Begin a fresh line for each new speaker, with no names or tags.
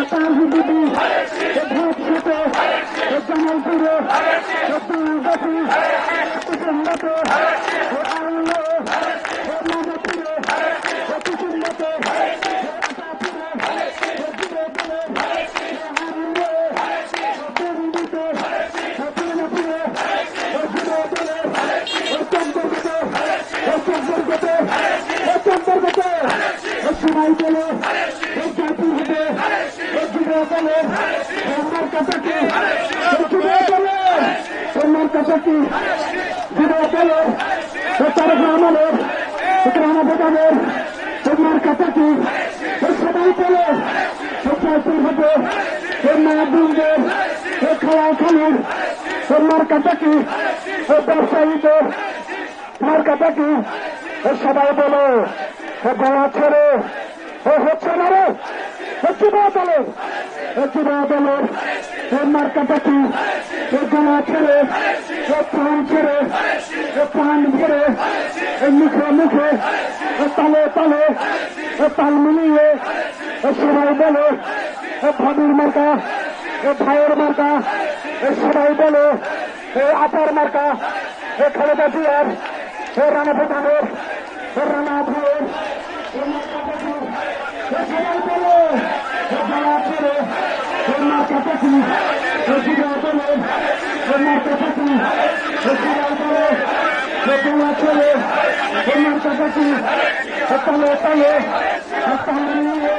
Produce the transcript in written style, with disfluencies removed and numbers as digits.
তাহিদি ভোটে জামালপুরে বাংলাদেশি কুসুম্বতে আলো মমপুরে কুসুম্বতে সবাই বলে জাতির হবে যুব বলে আমার কাছে কি যুব বলে তোমার কাছে কি যুব বলে তার গ্রামের গ্রাম ভোটারের তোমার কাছে কি সবাই বলে জাতির হবে মা বোনদের খাওয়া খালির তোমার কাছে কি ব্যবসায়ীদের তোমার কাছে কি সবাই বলে গলা ছেড়ে হচ্ছে না রে যুবা দলের মার্কাটা কি গলা ছেড়ে প্রাণ ছেড়ে প্রাণ ভরে মুখে মুখে তালে তালে তাল মিলিয়ে সবাই বলে ভাবির মার্কা ভাইয়ের মার্কা সবাই বলে আপার মার্কা খালেদা জিয়ার রানা ভুটানের রানা ভাইয়ের সবাই বলে যারা ছেড়ে মার্কাটা কি যুবা দলের মার্কাটা কি সবাই বলে গলা ছেড়ে মার্কাটা কি তালে তালে তাল মিলিয়ে